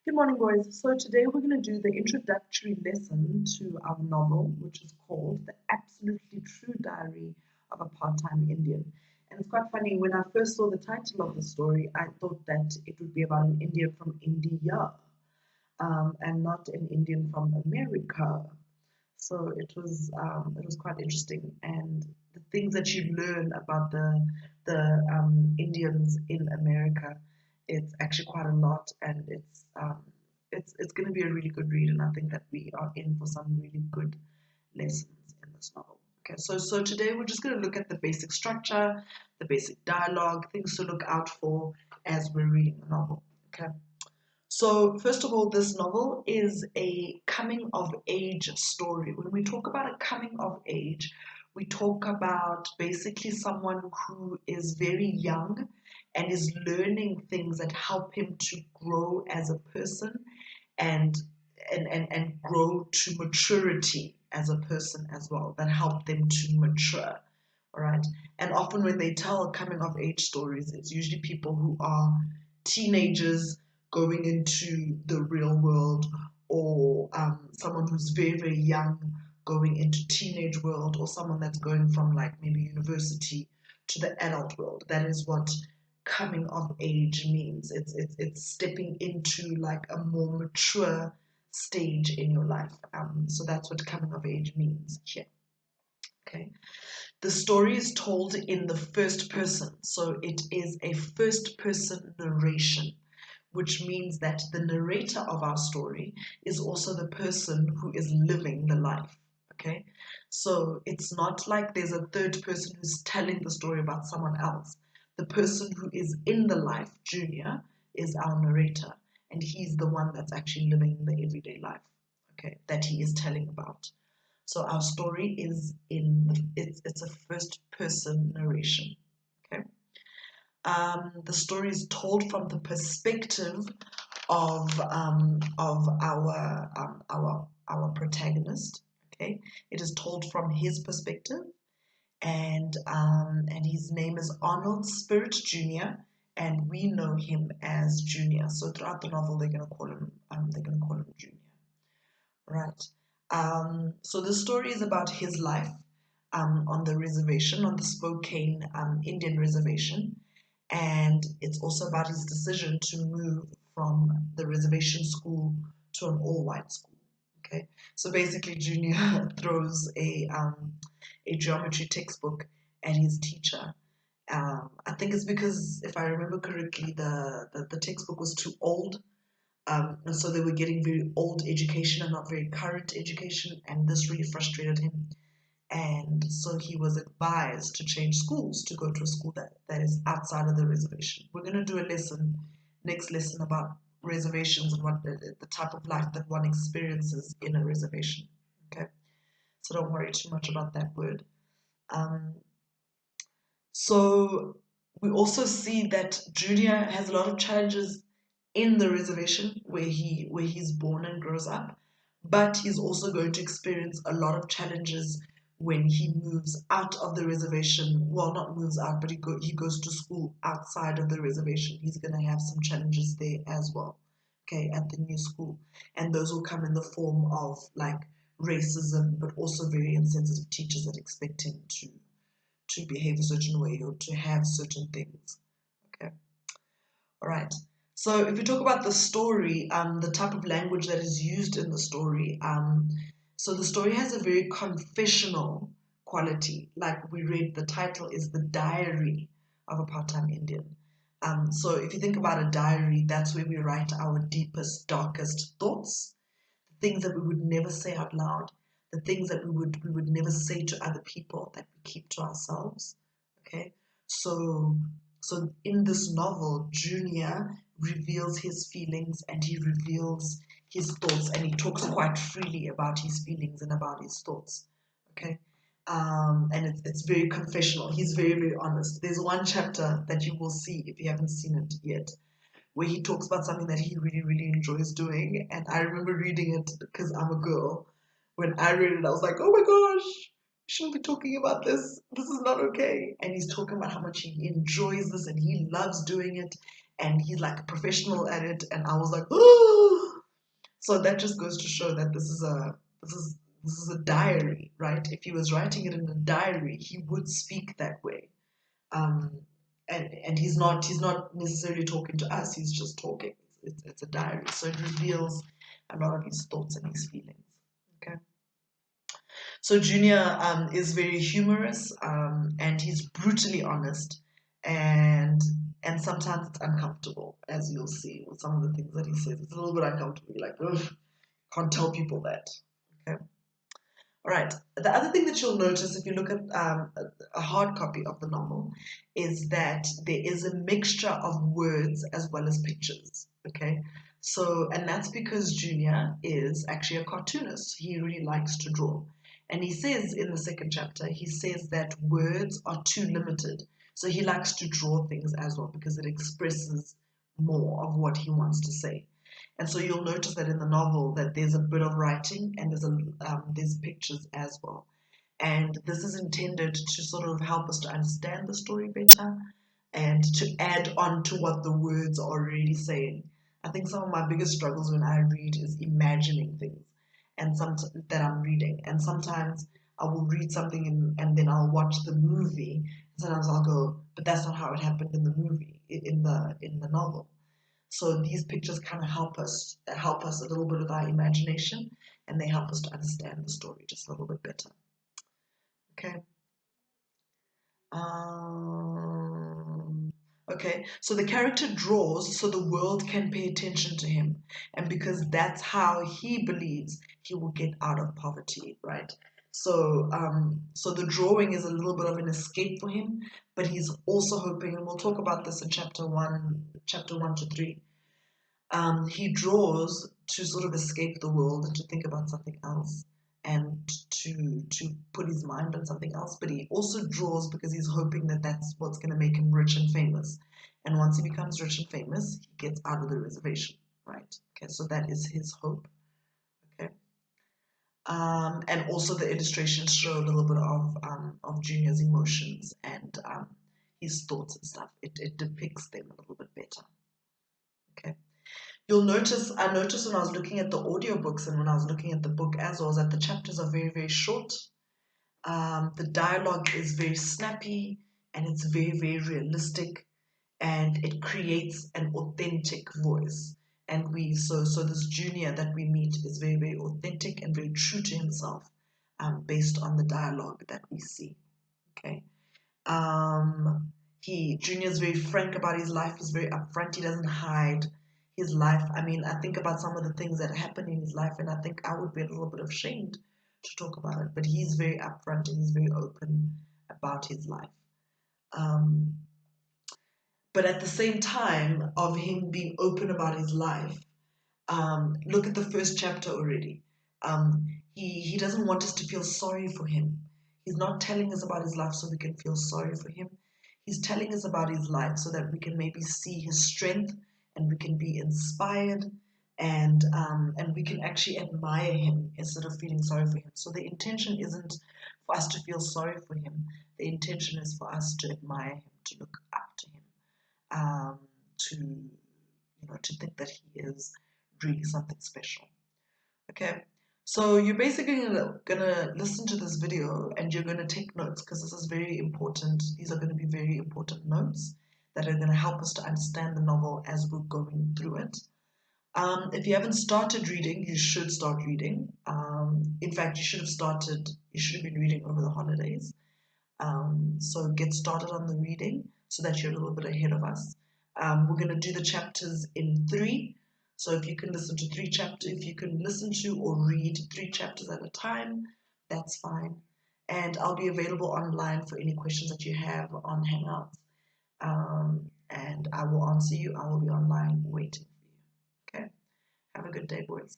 Good morning, boys. So today we're going to do the introductory lesson to our novel, which is called The Absolutely True Diary of a Part-Time Indian. And it's quite funny, when I first saw the title of the story, I thought that it would be about an Indian from India, and not an Indian from America. So it was quite interesting, and the things that you learn about the Indians in America, it's actually quite a lot, and it's going to be a really good read, and I think that we are in for some really good lessons in this novel. Okay, so today we're just going to look at the basic structure, the basic dialogue, things to look out for as we're reading the novel. Okay. So, first of all, this novel is a coming of age story. When we talk about a coming of age, we talk about basically someone who is very young and is learning things that help him to grow as a person and and grow to maturity as a person as well, that help them to mature. All right. And often when they tell coming of age stories, it's usually people who are teenagers going into the real world, or someone who's very, very young going into teenage world, or someone that's going from like maybe university to the adult world. That is what coming of age means. It's stepping into like a more mature stage in your life. So that's what coming of age means here. Okay. The story is told in the first person, so it is a first person narration, which means that the narrator of our story is also the person who is living the life. Okay, so it's not like there's a third person who's telling the story about someone else. The person who is in the life, Junior, is our narrator, and he's the one that's actually living the everyday life, okay, that he is telling about. So our story is it's a first person narration. Okay. The story is told from the perspective of our protagonist. Okay, it is told from his perspective, and his name is Arnold Spirit Jr., and we know him as Junior. So throughout the novel, they're gonna call him Junior. Right. So the story is about his life on the reservation, on the Spokane Indian reservation, and it's also about his decision to move from the reservation school to an all-white school. Okay, so basically, Junior throws a geometry textbook at his teacher. I think it's because, if I remember correctly, the textbook was too old, and so they were getting very old education and not very current education, and this really frustrated him. And so he was advised to change schools, to go to a school that is outside of the reservation. We're going to do a lesson, next lesson, about reservations and what the type of life that one experiences in a reservation. Okay, so don't worry too much about that word. Um, so we also see that Junior has a lot of challenges in the reservation where he's born and grows up, but he's also going to experience a lot of challenges when he moves out of the reservation. Well, not moves out, but he goes to school outside of the reservation. He's going to have some challenges there as well. Okay, at the new school, and those will come in the form of like racism, but also very insensitive teachers that expect him to behave a certain way or to have certain things. Okay. All right. So if we talk about the story, the type of language that is used in the story, so the story has a very confessional quality. Like we read, the title is The Diary of a Part-Time Indian. So if you think about a diary, that's where we write our deepest, darkest thoughts, the things that we would never say out loud, the things that we would never say to other people, that we keep to ourselves. Okay, so so in this novel, Junior reveals his feelings, and he reveals his thoughts, and he talks quite freely about his feelings and about his thoughts. Okay. And it's very confessional. He's very, very honest. There's one chapter that you will see if you haven't seen it yet, where he talks about something that he really, really enjoys doing. And I remember reading it because I'm a girl. When I read it, I was like, oh my gosh, you shouldn't be talking about this. This is not okay. And he's talking about how much he enjoys this and he loves doing it. and he's like a professional at it, and I was like, oh. So that just goes to show that this is a diary, right? If he was writing it in a diary, he would speak that way. Um, and he's not necessarily talking to us. He's just talking. It's a diary, so it reveals a lot of his thoughts and his feelings. Okay. So Junior is very humorous, and he's brutally honest, and sometimes it's uncomfortable, as you'll see with some of the things that he says. It's a little bit uncomfortable. You're like, ugh, can't tell people that. Okay. All right. The other thing that you'll notice if you look at a hard copy of the novel is that there is a mixture of words as well as pictures. Okay. So, and that's because Junior is actually a cartoonist. He really likes to draw. And he says in the second chapter, he says that words are too limited. So he likes to draw things as well because it expresses more of what he wants to say. And so you'll notice that in the novel that there's a bit of writing and there's pictures as well. And this is intended to sort of help us to understand the story better and to add on to what the words are already saying. I think some of my biggest struggles when I read is imagining things and that I'm reading. And sometimes I will read something and then I'll watch the movie. Sometimes I'll go, but that's not how it happened in the movie, in the novel. So these pictures kind of help us a little bit with our imagination, and they help us to understand the story just a little bit better. Okay. Okay, so the character draws so the world can pay attention to him, and because that's how he believes he will get out of poverty, right? So, so the drawing is a little bit of an escape for him, but he's also hoping, and we'll talk about this in chapter 1 to 3. He draws to sort of escape the world and to think about something else and to put his mind on something else. But he also draws because he's hoping that that's what's going to make him rich and famous. And once he becomes rich and famous, he gets out of the reservation, right? Okay, so that is his hope. Okay. And also the illustrations show a little bit of Junior's emotions and his thoughts and stuff. It depicts them a little bit better. Okay. I noticed when I was looking at the audiobooks and when I was looking at the book as well, is that the chapters are very, very short. The dialogue is very snappy and it's very, very realistic, and it creates an authentic voice. And so this Junior that we meet is very, very authentic and very true to himself, based on the dialogue that we see. Okay. Junior's very frank about his life. He's very upfront. He doesn't hide his life. I mean, I think about some of the things that happen in his life, and I think I would be a little bit ashamed to talk about it. But he's very upfront and he's very open about his life. But at the same time of him being open about his life, look at the first chapter already. He doesn't want us to feel sorry for him. He's not telling us about his life so we can feel sorry for him. He's telling us about his life so that we can maybe see his strength and we can be inspired, and we can actually admire him instead of feeling sorry for him. So the intention isn't for us to feel sorry for him. The intention is for us to admire him, to look up to him, to think that he is really something special. Okay, so you're basically gonna listen to this video and you're gonna take notes because this is very important. These are going to be very important notes that are going to help us to understand the novel as we're going through it. If you haven't started reading, you should start reading. In fact, you should have been reading over the holidays. So get started on the reading so that you're a little bit ahead of us. We're going to do the chapters in 3. So if you can listen to or read 3 chapters at a time, that's fine. And I'll be available online for any questions that you have on Hangouts. And I will answer you. I will be online waiting for you. Okay? Have a good day, boys.